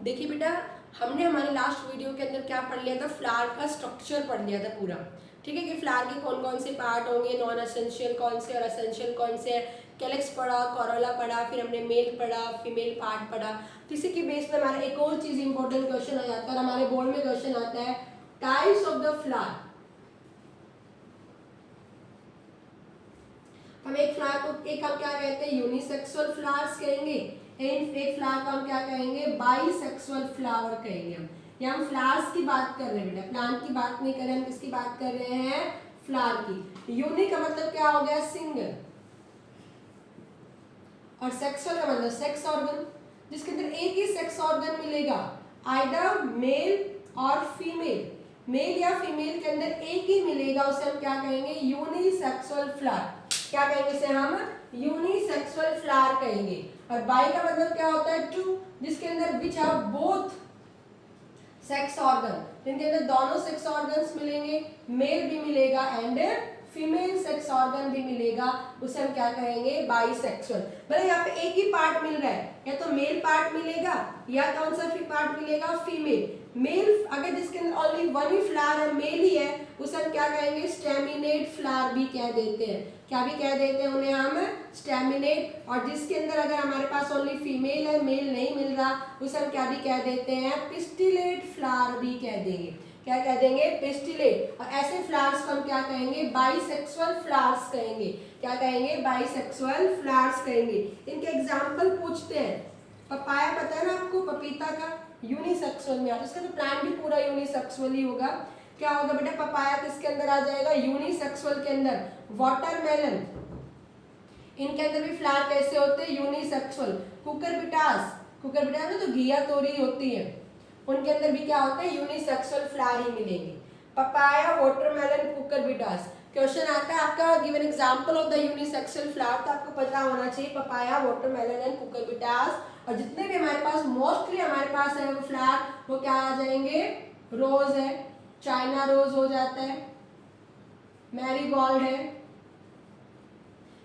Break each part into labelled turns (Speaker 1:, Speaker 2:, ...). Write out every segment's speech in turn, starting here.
Speaker 1: देखिए बेटा, हमने हमारे लास्ट वीडियो के अंदर क्या पढ़ लिया था, फ्लावर का स्ट्रक्चर पढ़ लिया था पूरा। ठीक है कि फ्लावर के कौन कौन से पार्ट होंगे, नॉन एसेंशियल कौन से और एसेंशियल कौन से। कैलेक्स पढ़ा, कोरोला पढ़ा, फिर हमने मेल पढ़ा, फीमेल पार्ट पढ़ा। तो इसी के बेस पे हमारा एक और चीज इंपॉर्टेंट क्वेश्चन आ जाता है, और हमारे बोर्ड में क्वेश्चन आता है टाइप्स ऑफ द फ्लावर। हम एक फ्लावर को एक हम क्या कहते हैं, यूनिसेक्सुअल फ्लावर्स कहेंगे। एक फ्लावर को हम क्या कहेंगे, बाइसेक्सुअल फ्लावर कहेंगे। हम यहाँ हम फ्लावर्स की बात कर रहे हैं बेटा, प्लांट की बात नहीं कर रहे हैं, हम किसकी बात कर रहे हैं, फ्लावर की। यूनिक का मतलब क्या हो गया, सिंगल, और सेक्सुअल का मतलब सेक्स ऑर्गन, जिसके अंदर एक ही सेक्स ऑर्गन मिलेगा, आइदर मेल और फीमेल। मेल या फीमेल के अंदर एक ही मिलेगा, उसे हम क्या कहेंगे, यूनिसेक्सुअल फ्लावर। क्या कहेंगे इसे हम, यूनिसेक्सुअल फ्लावर कहेंगे। और बाई का मतलब क्या होता है, टू, जिसके अंदर विच हैव बोथ सेक्स ऑर्गन, जिनके अंदर दोनों सेक्स ऑर्गन्स मिलेंगे, मेल भी मिलेगा एंड फीमेल सेक्स ऑर्गन भी मिलेगा, उसे हम क्या कहेंगे, बाइसेक्सुअल। भले यहाँ पे एक ही पार्ट मिल रहा है, या तो मेल पार्ट मिलेगा या कौन सा पार्ट मिलेगा, फीमेल। मेल अगर जिसके अंदर ओनली वन ही फ्लावर है, मेल ही है, उसे हम क्या कहेंगे, स्टेमिनेट फ्लावर भी कह देते हैं। क्या भी कह देते हैं उन्हें हम, स्टेमिनेट। और जिसके अंदर अगर हमारे पास ओनली फीमेल है, मेल नहीं मिल रहा, उसे हम क्या भी कह देते हैं, पिस्टिलेट फ्लावर भी कह देंगे। क्या कह देंगे, पिस्टिलेट। और ऐसे फ्लावर्स को हम क्या कहेंगे, बाइसेक्सुअल फ्लावर्स कहेंगे। क्या कहेंगे, बाइसेक्सुअल फ्लावर्स कहेंगे। इनके एग्जाम्पल पूछते हैं। पपाया पता है ना आपको, पपीता का यूनिसेक्सुअल में आता है, उसका तो प्लांट भी पूरा यूनिसेक्सुअल ही होगा। क्या होगा बेटा, पपाया किसके अंदर आ जाएगा, यूनिसेक्सुअल के अंदर। वाटरमेलन, इनके अंदर भी फ्लावर कैसे होते हैं, यूनिसेक्सुअल। कुकुरबिटास, कुकुरबिटास में तो घिया तोरी होती है, उनके अंदर भी क्या होता है, यूनिसेक्सुअल फ्लावर ही मिलेंगे। Papaya, watermelon, कुकुरबिटास। क्वेश्चन आता है आपका, give an example of the unisexual flower, तो आपको पता होना चाहिए पपाया, वाटरमेलन एंड कुकुरबिटास। और जितने भी हमारे पास मोस्टली हमारे पास है वो फ्लावर, वो क्या आ जाएंगे, रोज है, चाइना रोज हो जाता है, मैरीगोल्ड है,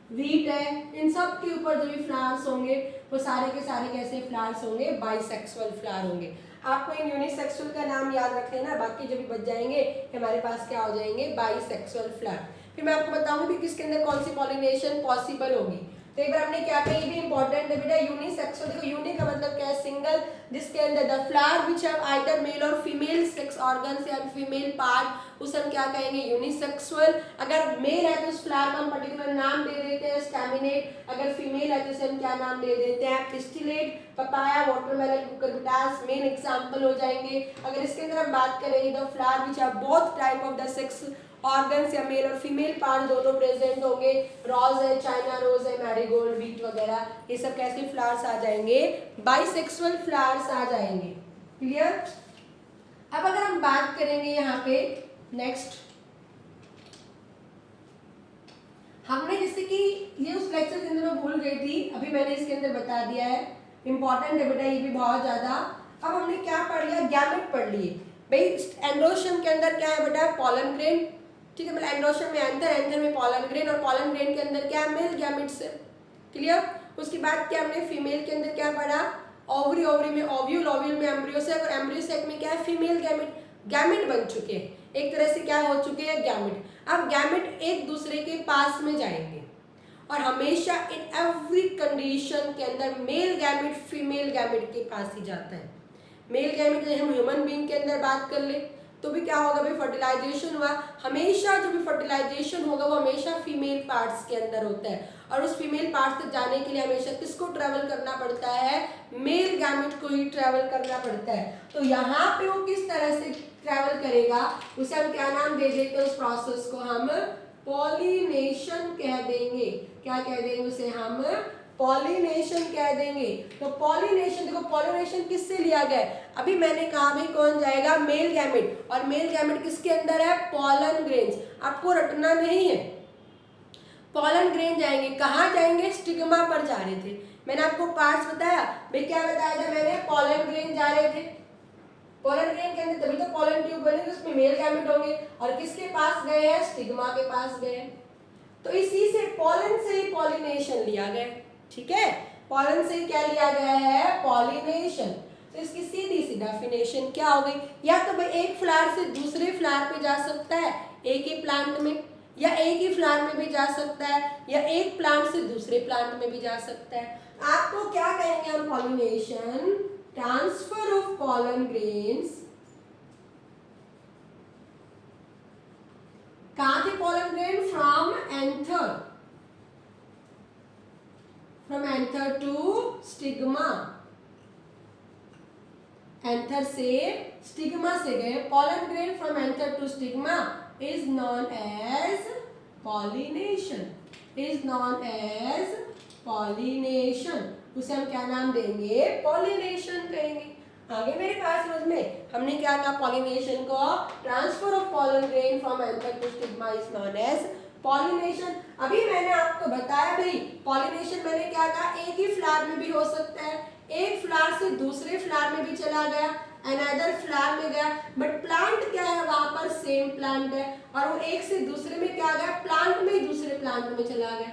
Speaker 1: वीट है। इन सब के ऊपर जो भी फ्लावर्स होंगे वो सारे के सारे कैसे फ्लावर्स होंगे, बाइसेक्सुअल फ्लावर होंगे। आपको इन यूनिसेक्सुअल का नाम याद रख लेना, बाकी जो भी बच जाएंगे हमारे पास क्या हो जाएंगे, बाइसेक्सुअल फ्लावर। फिर मैं आपको बताऊंगी कि किसके अंदर कौन सी पॉलिनेशन पॉसिबल होगी। तो एक बार हमने क्या कहा, ये भी इंपॉर्टेंट है बेटा, यूनिसेक्सुअल। देखो यूनिक का मतलब क्या है, सिंगल, जिसके अंदर the flower which have either male और फीमेल सेक्स ऑर्गन्स या फीमेल पार्ट, उसे हम क्या कहेंगे, यूनिसेक्सुअल। अगर मेल है तो उस फ्लावर का हम पर्टिकुलर नाम दे देते हैं स्टैमिनेट, अगर फीमेल है तो उसे हम क्या नाम दे देते हैं, pistillate. Papaya, watermelon, cucurbitas main example हो जाएंगे। अगर इसके अंदर हम बात करेंगे the flower which have both type of the sex organs या मेल और फीमेल पार्ट दोनों प्रेजेंट होंगे, रोज है, चाइना रोज है, मैरीगोल्ड, वीट वगैरह, ये सब कैसे फ्लावर्स आ जाएंगे, बाइसेक्सुअल फ्लावर्स आ जाएंगे। क्लियर। अब अगर हम बात करेंगे यहाँ पे नेक्स्ट, हमने जैसे कि ये उस लेक्चर के अंदर मैं भूल गई थी, अभी मैंने इसके अंदर बता दिया है, इंपॉर्टेंट है बेटा ये भी बहुत ज्यादा। अब हमने क्या पढ़ लिया, गैमेट पढ़ लिए। भाई एंड्रोशियम के अंदर क्या है बेटा, पॉलन ग्रेन। ठीक है, मतलब एंड्रोशियम में एंथर, एंथर में पॉलन ग्रेन, और पॉलन ग्रेन के अंदर क्या है, मेल गैमेट्स है। क्लियर। उसके बाद क्या हमने फीमेल के अंदर क्या पढ़ा, ओवरी, ओवरी में ओव्यूल, ओव्यूल में एम्ब्रियोसेक, और एम्ब्रियोसेक में क्या है, फीमेल गैमेट। गैमेट बन चुके हैं, एक तरह से क्या हो चुके हैं, गैमेट। अब गैमेट एक दूसरे के पास में जाएंगे, और हमेशा इन एवरी कंडीशन के अंदर मेल गैमेट फीमेल गैमेट के पास ही जाता है। मेल गैमेट जैसे हम ह्यूमन बीइंग के अंदर बात कर ले तो भी क्या होगा भाई, फर्टिलाइजेशन हुआ, हमेशा जो भी फर्टिलाइजेशन होगा वो हमेशा फीमेल पार्ट्स के अंदर होता है, और उस फीमेल पार्ट्स तक जाने के लिए हमेशा किसको ट्रेवल करना पड़ता है, मेल गैमेट को ही ट्रेवल करना पड़ता है। तो यहाँ पे वो किस तरह से ट्रेवल करेगा, उसे हम क्या नाम दे देते हैं, उस प्रोसेस को हम पॉलिनेशन कह देंगे। क्या कह देंगे उसे हम, पॉलिनेशन कह देंगे। तो पॉलिनेशन, देखो पॉलिनेशन किससे लिया गया है, अभी मैंने कहा भाई कौन जाएगा, मेल गैमेट, और मेल गैमेट किसके अंदर है, पॉलन ग्रेन्स। आपको रटना नहीं है, पॉलन ग्रेन जाएंगे, कहाँ जाएंगे, स्टिग्मा पर जा रहे थे। मैंने आपको पार्ट्स बताया भाई, क्या बताया था मैंने, पॉलन ग्रेन जा रहे थे, पॉलन ग्रेन के अंदर तभी तो पॉलन ट्यूब बनेगी, उसमें मेल गैमेट होंगे, और किसके पास गए हैं, स्टिग्मा के पास गए। तो इसी से पॉलन से ही पॉलिनेशन लिया गया। ठीक है, पॉलन से क्या लिया गया है, पॉलिनेशन। तो इसकी सीधी सी डेफिनेशन क्या हो गई, या तो भाई एक फ्लावर से दूसरे फ्लावर पे जा सकता है एक ही प्लांट में, या एक ही फ्लावर में भी जा सकता है, या एक प्लांट से दूसरे प्लांट में भी जा सकता है। आपको क्या कहेंगे हम, pollination, transfer of pollen grains. कहां थे pollen grain, from anther, from anther to stigma, anther से स्टिग्मा से गए, pollen grain from anther to stigma is known as pollination, is known as pollination, उसे हम क्या नाम देंगे, पॉलिनेशन कहेंगे। आगे मेरे पास समझ में, हमने क्या कहा, पॉलिनेशन को transfer of pollen grain from anther to stigma is known as pollination. अभी मैंने आपको बताया भाई पॉलिनेशन मैंने क्या कहा, एक ही फ्लावर में भी हो सकता है, एक फ्लावर से दूसरे फ्लावर में भी चला गया, अनदर फ्लावर में गया, बट प्लांट क्या है वहां पर, सेम प्लांट है, और वो एक से दूसरे में क्या गया, प्लांट में ही दूसरे प्लांट में चला गया।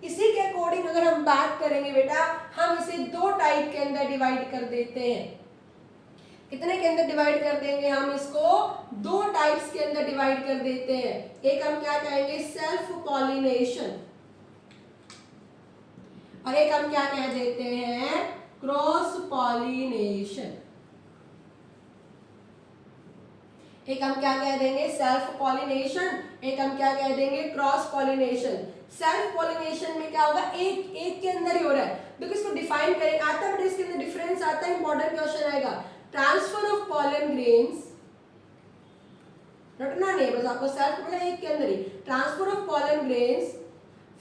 Speaker 1: इसी के अकॉर्डिंग अगर हम बात करेंगे बेटा, हम इसे दो टाइप के अंदर डिवाइड कर देते हैं। कितने के अंदर डिवाइड कर देंगे हम इसको, दो टाइप्स के अंदर डिवाइड कर देते हैं। एक हम क्या कहेंगे, सेल्फ पॉलिनेशन, और एक हम क्या कह देते हैं, क्रॉस पॉलिनेशन। एक हम क्या कह देंगे, सेल्फ पॉलिनेशन, एक हम क्या कह देंगे, क्रॉस पॉलिनेशन। सेल्फ पॉलिनेशन में क्या होगा, एक के अंदर ही हो रहा है, देखो इसको डिफाइन करें आता है, बट इसके अंदर डिफरेंस आता है, इंपॉर्टेंट क्वेश्चन आएगा। ट्रांसफर ऑफ पॉलन ग्रेन्स, रटना नहीं बस आपको, सेल्फ मतलब एक के अंदर ही, transfer of pollen grains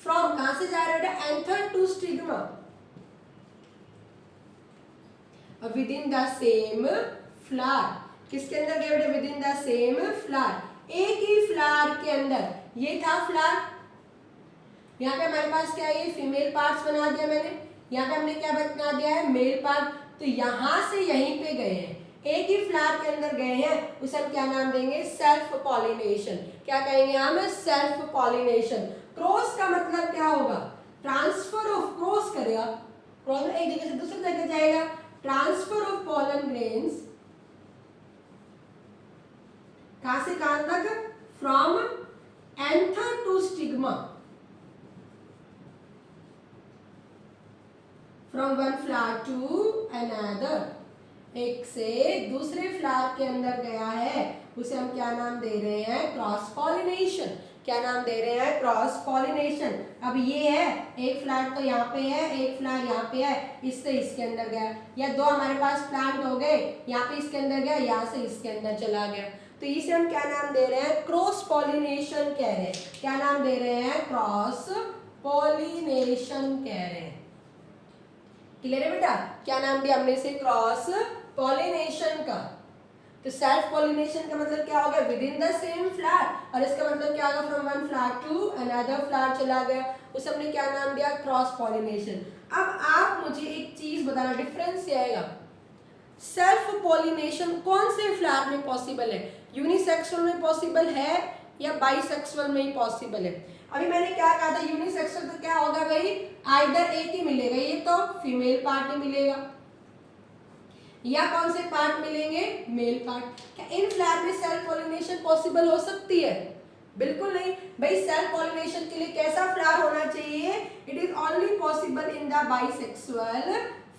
Speaker 1: from, कहां से जा रहा है, anther to stigma, within the same flower. किसके अंदर गए बेटे, within the same flower, एक ही फ्लावर के अंदर। ये था फ्लावर, यहाँ पे हमारे पास क्या है, ये फीमेल पार्ट्स बना दिया मैंने, यहाँ पे हमने क्या बना दिया है, मेल पार्ट। तो यहां से यहीं पे गए हैं, एक ही फ्लावर के अंदर गए हैं, उसे हम क्या नाम देंगे, सेल्फ पॉलिनेशन। क्या कहेंगे हम, सेल्फ पॉलिनेशन। क्रॉस का मतलब क्या होगा, ट्रांसफर ऑफ, क्रॉस करेगा, क्रॉस एक जगह से दूसरी जगह जाएगा, ट्रांसफर ऑफ पॉलन ग्रेन्स, कहां से कहां तक, from anther to stigma, from one flower to another, एक से दूसरे फ्लावर के अंदर गया है, उसे हम क्या नाम दे रहे हैं, क्रॉस पॉलिनेशन। क्या नाम दे रहे हैं, क्रॉस पॉलिनेशन। अब ये है, एक फ्लावर तो यहाँ पे है, एक फ्लावर यहाँ पे है, इससे इसके अंदर गया, या दो हमारे पास प्लांट हो गए, यहाँ पे इसके अंदर गया, यहाँ से इसके अंदर चला गया, तो इसे हम क्या नाम दे रहे हैं, क्रॉस पॉलिनेशन कह रहे हैं। क्या नाम दे रहे हैं, क्रॉस पॉलिनेशन कह रहे हैं। क्लियर है बेटा, क्या नाम दिया हमने इसे, क्रॉस पॉलिनेशन का। तो सेल्फ पॉलिनेशन का मतलब क्या हो गया, within the same flower, और इसका मतलब क्या होगा, from one flower to another flower चला गया, उसे हमने क्या नाम दिया, क्रॉस पॉलिनेशन। अब आप मुझे एक चीज बताना, डिफरेंस क्या आएगा, सेल्फ पॉलिनेशन कौन से फ्लावर में पॉसिबल है, यूनिसेक्सुअल में पॉसिबल है या बाइसेक्सुअल में ही पॉसिबल है। अभी मैंने क्या कहा था, यूनिसेक्सुअल तो क्या होगा भाई, आइदर एक ही मिलेगा, ये तो फीमेल पार्ट ही मिलेगा, या कौन से पार्ट मिलेंगे, मेल पार्ट। क्या इन फ्लावर में सेल्फ पॉलिनेशन पॉसिबल हो सकती है, बिल्कुल नहीं भाई। सेल्फ पॉलिनेशन के लिए कैसा फ्लावर होना चाहिए, it is only possible in the bisexual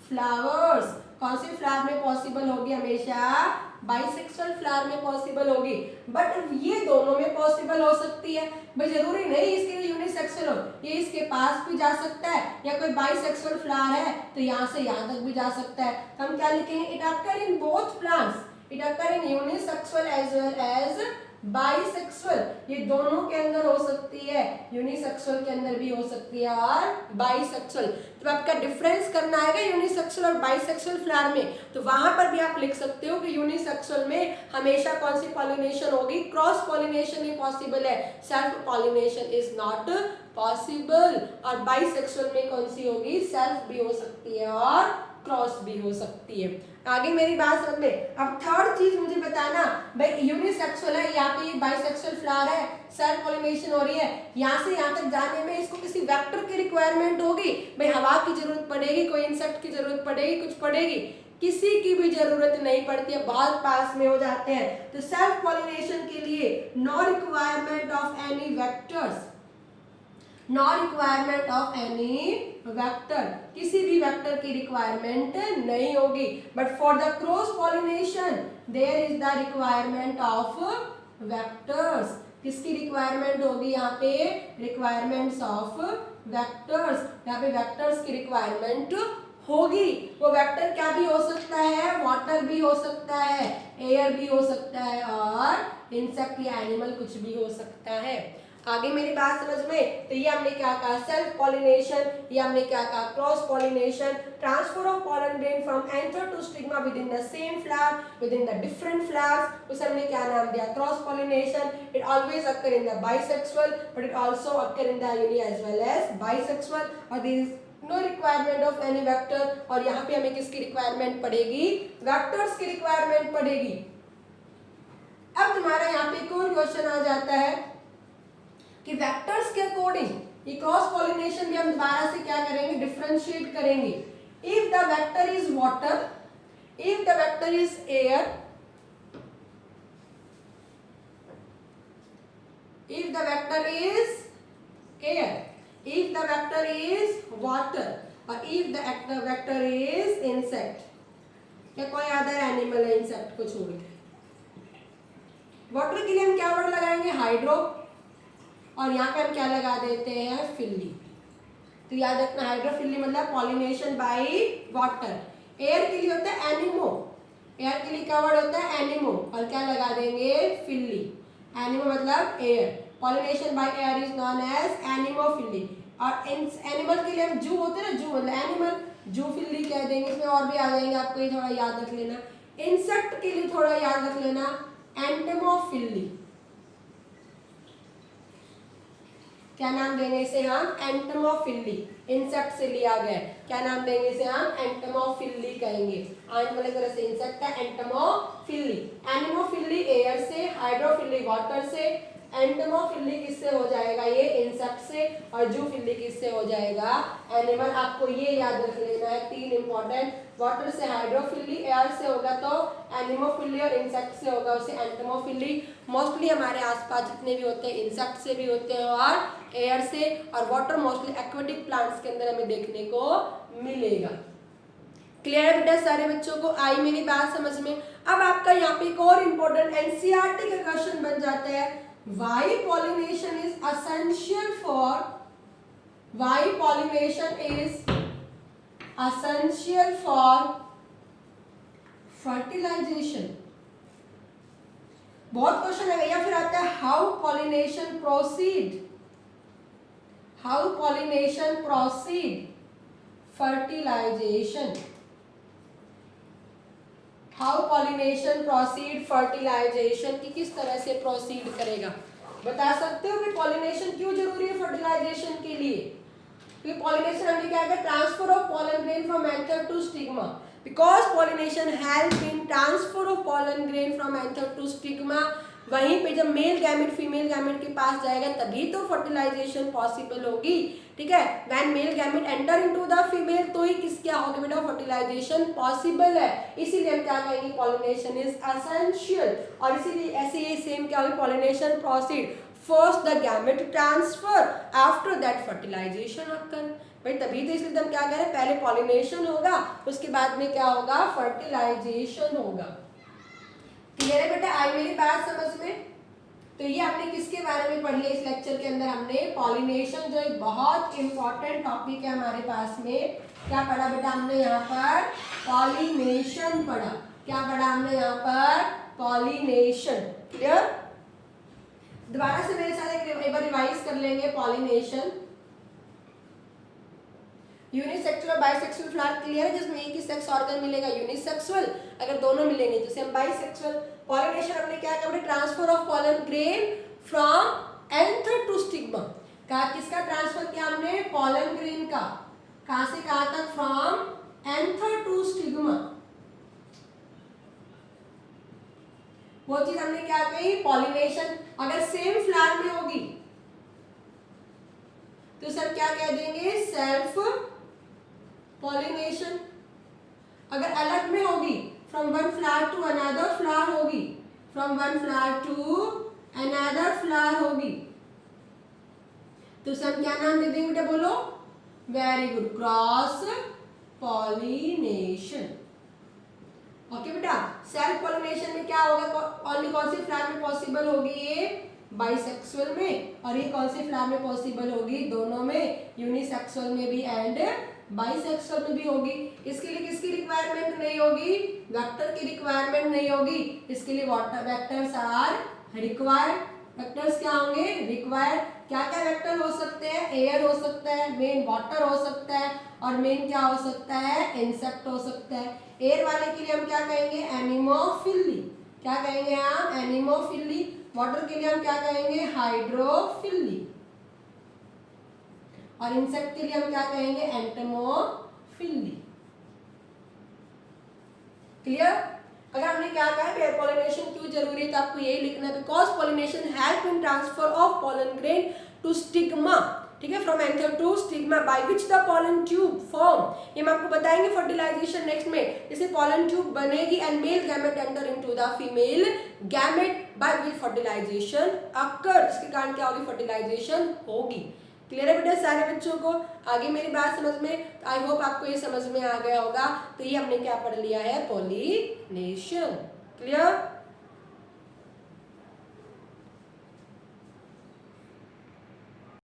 Speaker 1: flowers. कौन से फ्लावर में पॉसिबल होगी, हमेशा बाइसेक्सुअल फ्लावर में पॉसिबल होगी, बट ये दोनों में पॉसिबल हो सकती है भाई, जरूरी नहीं इसके लिए यूनिसेक्सुअल हो, ये इसके पास भी जा सकता है, या कोई बाइसेक्सुअल फ्लावर है तो यहाँ से यहाँ तक भी जा सकता है। तो हम क्या लिखेंगे, it occur in both plants, it occur in unisexual as well as bisexual, ये दोनों के अंदर हो सकती है, यूनिसेक्सुअल के अंदर भी हो सकती है और बाइसेक्सुअल। तो आपका डिफरेंस करना आएगा यूनिसेक्सुअल और बाइसेक्सुअल फ्लावर में, तो वहां पर भी आप लिख सकते हो कि यूनिसेक्सुअल में हमेशा कौन सी पॉलिनेशन होगी, क्रॉस पॉलिनेशन ही पॉसिबल है, self pollination is not possible. और बाइसेक्सुअल में कौन सी होगी, सेल्फ भी हो सकती है और क्रॉस भी हो सकती है। आगे मेरी बात समझ में। अब थर्ड चीज मुझे बताना भाई, यूनिसेक्सुअल है, यहाँ पे बाइसेक्सुअल फ्लावर है, सेल्फ पॉलिनेशन हो रही है, यहाँ से यहाँ तक जाने में इसको किसी वेक्टर की रिक्वायरमेंट होगी भाई, हवा की जरूरत पड़ेगी, कोई इंसेक्ट की जरूरत पड़ेगी, कुछ पड़ेगी, किसी की भी जरूरत नहीं पड़ती है, बहुत पास में हो जाते हैं। तो सेल्फ पॉलिनेशन के लिए no requirement of any vectors, no requirement of any vector, किसी भी वेक्टर की रिक्वायरमेंट नहीं होगी। But for the cross pollination there is the requirement of vectors, किसकी रिक्वायरमेंट होगी यहाँ पे, रिक्वायरमेंट्स ऑफ वेक्टर्स, यहाँ पे वेक्टर्स की रिक्वायरमेंट होगी। वो वेक्टर क्या भी हो सकता है, वाटर भी हो सकता है, एयर भी हो सकता है, और इंसेक्ट या एनिमल कुछ भी हो सकता है। आगे मेरी बात समझ में? तो ये हमने क्या कहा, सेल्फ पॉलिनेशन, ये हमने क्या कहा, cross pollination, transfer of pollen grain from anther to stigma within the same flower, within the different flowers, उसे हमने क्या नाम दिया, cross pollination. It always occur in the bisexual, but it also occur in the uni as well as bisexual, और there is no requirement of any vector. और यहाँ पे हमें किसकी रिक्वायरमेंट पड़ेगी, वेक्टर्स की रिक्वायरमेंट पड़ेगी। अब तुम्हारा यहाँ पे एक और क्वेश्चन आ जाता है कि वेक्टर्स के अकॉर्डिंग ये क्रॉस पॉलिनेशन भी हम दोबारा से क्या करेंगे, डिफरेंशिएट करेंगे। If the vector is water, if the vector is air, if the vector is air, if the vector is water, or if the vector is insect, या कोई अदर एनिमल है इंसेक्ट को छोड़ के। वाटर के लिए हम क्या वर्ड लगाएंगे, हाइड्रो, और यहाँ पे हम क्या लगा देते हैं, फिल्ली। तो याद रखना, हाइड्रोफिल्ली मतलब पॉलिनेशन बाय वाटर। एयर के लिए होता है एनिमो, एयर के लिए क्या वर्ड होता है, एनिमो, और क्या लगा देंगे, फिल्ली। एनिमो मतलब air, pollination by air is known as anemophily. और एनिमल के लिए हम जू होते हैं ना, जू मतलब एनिमल, जूफिली कह देंगे। इसमें और भी आ जाएंगे, आपको ये थोड़ा याद रख लेना। इंसेक्ट के लिए थोड़ा याद रख लेना, एंटमोफिली। क्या नाम देंगे इसे हम, एंटमोफिली, इंसेक्ट से लिया गया। क्या नाम देंगे इसे हम, एंटमोफिली कहेंगे। आने वाले तरह से इंसेक्ट है एंटमोफिली। एनिमोफिली एयर से, हाइड्रोफिली वाटर से, एंटमोफिली किससे हो जाएगा, ये इंसेक्ट से, और जूफिली किससे हो जाएगा, एनिमल। आपको ये याद रख लेना है, तीन इंपॉर्टेंट, वाटर से हाइड्रोफिली, एयर से होगा तो एनिमोफिली, और इंसेक्ट से होगा उसे एंटमोफिली। मोस्टली हमारे आसपास जितने भी होते हैं इंसेक्ट से भी होते हैं और एयर से, और वाटर मोस्टली एक्वेटिक प्लांट्स के अंदर हमें देखने को मिलेगा। क्लियर बेटा सारे बच्चों को, आई मेरी बात समझ में? अब आपका यहाँ पे एक और इम्पोर्टेंट एनसीईआरटी का क्वेश्चन बन जाता है, why pollination is essential for, why pollination is essential for fertilization। बहुत क्वेश्चन है। या फिर आता है how pollination proceed, how pollination proceed fertilization, how pollination proceed fertilization, की किस तरह से प्रोसीड करेगा। बता सकते हो कि पॉलिनेशन क्यों जरूरी है फर्टिलाइजेशन के लिए? क्योंकि पॉलिनेशन हमने क्या किया, transfer of pollen grain from anther to stigma, because pollination help in transfer of pollen grain from anther to stigma. वहीं पे जब मेल गैमेट फीमेल गैमेट के पास जाएगा तभी तो फर्टिलाइजेशन पॉसिबल होगी। ठीक है, when mail gamete enter into the female तो ही किस क्या होगा बेटा, फर्टिलाइजेशन पॉसिबल है। इसीलिए हम क्या कहेंगे, पॉलिनेशन इज एसेंशियल। और इसीलिए ऐसे ही सेम क्या होगी, pollination proceed first the gamete transfer, after that fertilization occur. भाई तभी तो इसलिए हम क्या कह रहे हैं, पहले पॉलिनेशन होगा उसके बाद में क्या होगा, फर्टिलाइजेशन होगा। क्लियर है बेटा, आई मेरी बात समझ में? तो ये हमने किसके बारे में पढ़ लिया इस लेक्चर के अंदर, हमने पॉलिनेशन, जो एक बहुत इंपॉर्टेंट टॉपिक है हमारे पास में। क्या पढ़ा बेटा हमने यहाँ पर, पॉलिनेशन पढ़ा। क्या पढ़ा हमने यहाँ पर, पॉलिनेशन। क्लियर? दोबारा से मेरे साथ एक बार रिवाइज कर लेंगे। पॉलिनेशन, यूनिसेक्सुअल और बाइसेक्सुअल फ्लावर क्लियर है, जिसमें एक ही सेक्स ऑर्गन मिलेगा यूनिसेक्सुअल, अगर दोनों मिलेंगे तो सेम बाइसेक्सुअल। पॉलिनेशन हमने क्या किया, transfer of pollen grain from anther to stigma. किसका ट्रांसफर किया हमने, पॉलन ग्रेन का, कहां से कहां तक, फ्रॉम एंथर टू स्टिग्मा। वो चीज हमने क्या कही, पॉलिनेशन अगर सेम फ्लावर में होगी तो सर क्या कह देंगे, सेल्फ पॉलिनेशन। अगर अलग में होगी from one flower to another flower होगी, from one flower to another flower होगी, तो उसे हम क्या नाम दे देंगे बेटा, बोलो? Very good, cross pollination. Okay बेटा, सेल्फ पॉलिनेशन में क्या होगा, ओनली कौन सी फ्लावर में पॉसिबल होगी, ये बाइसेक्सुअल में, और ये कौन सी फ्लावर में पॉसिबल होगी, दोनों में, यूनिसेक्सुअल में भी एंड बाइसेक्सुअल में भी होगी। इसके लिए किसकी रिक्वायरमेंट नहीं होगी, वेक्टर की रिक्वायरमेंट नहीं होगी, इसके लिए water vectors are required. Vectors क्या होंगे, रिक्वायर्ड। क्या क्या वेक्टर हो सकते हैं, एयर हो सकता है, मेन वाटर हो सकता है, और मेन क्या हो सकता है, इंसेक्ट हो सकता है। एयर वाले के लिए हम क्या कहेंगे, एनिमोफिली। क्या कहेंगे हम, एनिमोफिली। वाटर के लिए हम क्या कहेंगे, हाइड्रोफिली, और इंसेक्ट के लिए हम क्या कहेंगे, एंटोमोफिली। क्लियर? अगर हमने क्या कहा है पॉलिनेशन क्यों जरूरी है, तो आपको यही लिखना है, because pollination help in transfer of pollen grain to stigma, ठीक है, from anther to stigma, by which the pollen tube form. ये हम आपको बताएंगे फर्टिलाइजेशन नेक्स्ट में, इसे पॉलन ट्यूब बनेगी and male gamete enter into the female gamete by which fertilization occur, इसके कारण क्या होगी, फर्टिलाइजेशन होगी। क्लियर है बेटा सारे बच्चों को? आगे मेरी बात समझ में, आई होप आपको ये समझ में आ गया होगा। तो ये हमने क्या पढ़ लिया है, पॉलिनेशन। क्लियर?